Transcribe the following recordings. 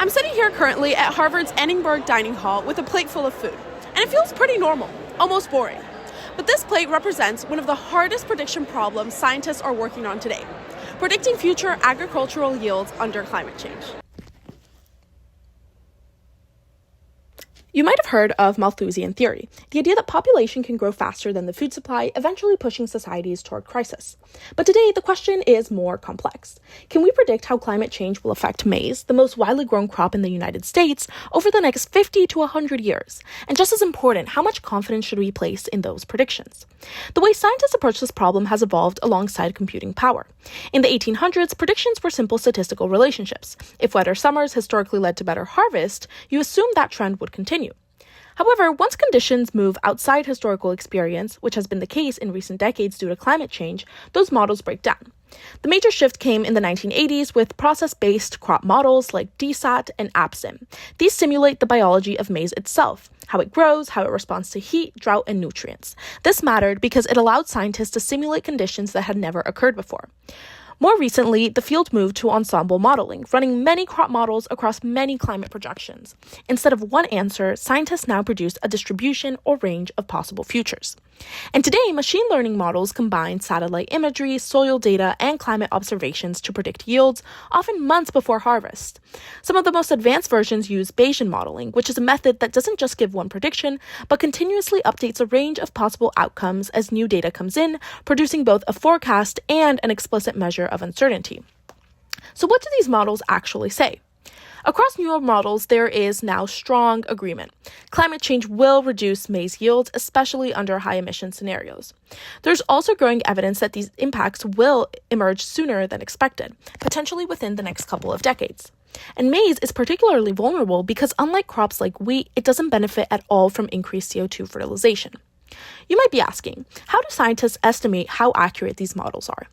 I'm sitting here currently at Harvard's Annenberg Dining Hall with a plate full of food, and it feels pretty normal, almost boring. But this plate represents one of the hardest prediction problems scientists are working on today, predicting future agricultural yields under climate change. You might have heard of Malthusian theory, the idea that population can grow faster than the food supply, eventually pushing societies toward crisis. But today, the question is more complex. Can we predict how climate change will affect maize, the most widely grown crop in the United States, over the next 50 to 100 years? And just as important, how much confidence should we place in those predictions? The way scientists approach this problem has evolved alongside computing power. In the 1800s, predictions were simple statistical relationships. If wetter summers historically led to better harvest, you assumed that trend would continue. However, once conditions move outside historical experience, which has been the case in recent decades due to climate change, those models break down. The major shift came in the 1980s with process-based crop models like DSAT and AppSim. These simulate the biology of maize itself, how it grows, how it responds to heat, drought, and nutrients. This mattered because it allowed scientists to simulate conditions that had never occurred before. More recently, the field moved to ensemble modeling, running many crop models across many climate projections. Instead of one answer, scientists now produce a distribution or range of possible futures. And today, machine learning models combine satellite imagery, soil data, and climate observations to predict yields, often months before harvest. Some of the most advanced versions use Bayesian modeling, which is a method that doesn't just give one prediction, but continuously updates a range of possible outcomes as new data comes in, producing both a forecast and an explicit measure of uncertainty. So what do these models actually say? Across newer models, there is now strong agreement. Climate change will reduce maize yields, especially under high emission scenarios. There's also growing evidence that these impacts will emerge sooner than expected, potentially within the next couple of decades. And maize is particularly vulnerable because unlike crops like wheat, it doesn't benefit at all from increased CO2 fertilization. You might be asking, how do scientists estimate how accurate these models are?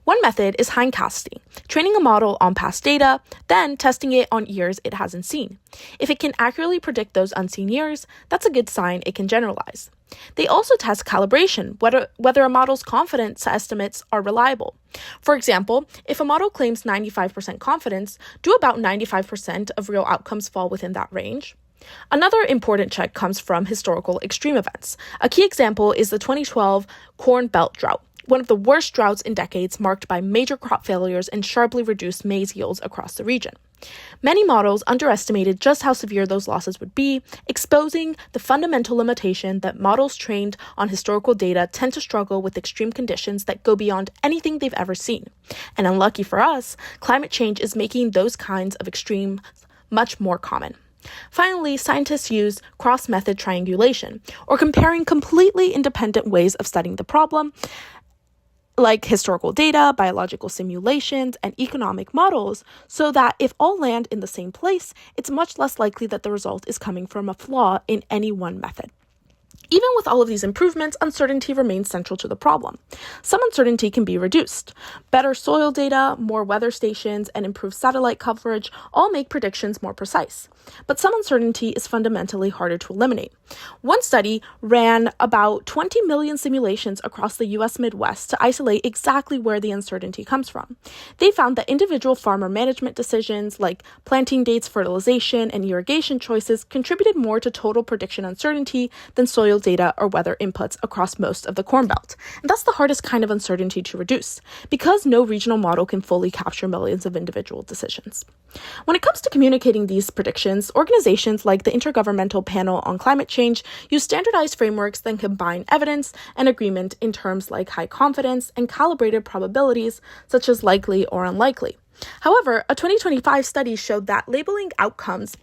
One method is hindcasting, training a model on past data, then testing it on years it hasn't seen. If it can accurately predict those unseen years, that's a good sign it can generalize. They also test calibration, whether a model's confidence estimates are reliable. For example, if a model claims 95% confidence, do about 95% of real outcomes fall within that range? Another important check comes from historical extreme events. A key example is the 2012 Corn Belt drought, one of the worst droughts in decades marked by major crop failures and sharply reduced maize yields across the region. Many models underestimated just how severe those losses would be, exposing the fundamental limitation that models trained on historical data tend to struggle with extreme conditions that go beyond anything they've ever seen. And unlucky for us, climate change is making those kinds of extremes much more common. Finally, scientists use cross-method triangulation, or comparing completely independent ways of studying the problem, like historical data, biological simulations, and economic models, so that if all land in the same place, it's much less likely that the result is coming from a flaw in any one method. Even with all of these improvements, uncertainty remains central to the problem. Some uncertainty can be reduced. Better soil data, more weather stations, and improved satellite coverage all make predictions more precise. But some uncertainty is fundamentally harder to eliminate. One study ran about 20 million simulations across the U.S. Midwest to isolate exactly where the uncertainty comes from. They found that individual farmer management decisions like planting dates, fertilization, and irrigation choices contributed more to total prediction uncertainty than soil data or weather inputs across most of the Corn Belt. And that's the hardest kind of uncertainty to reduce, because no regional model can fully capture millions of individual decisions. When it comes to communicating these predictions, organizations like the Intergovernmental Panel on Climate Change use standardized frameworks that combine evidence and agreement in terms like high confidence and calibrated probabilities, such as likely or unlikely. However, a 2025 study showed that labeling outcomes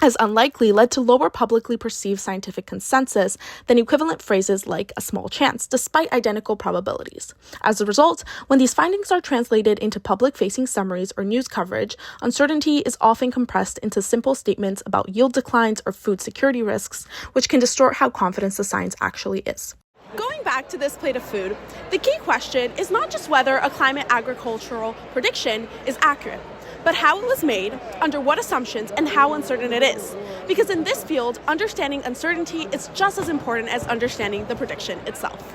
as unlikely led to lower publicly perceived scientific consensus than equivalent phrases like a small chance, despite identical probabilities. As a result, when these findings are translated into public-facing summaries or news coverage, uncertainty is often compressed into simple statements about yield declines or food security risks, which can distort how confident the science actually is. Going back to this plate of food, the key question is not just whether a climate agricultural prediction is accurate, but how it was made, under what assumptions, and how uncertain it is. Because in this field, understanding uncertainty is just as important as understanding the prediction itself.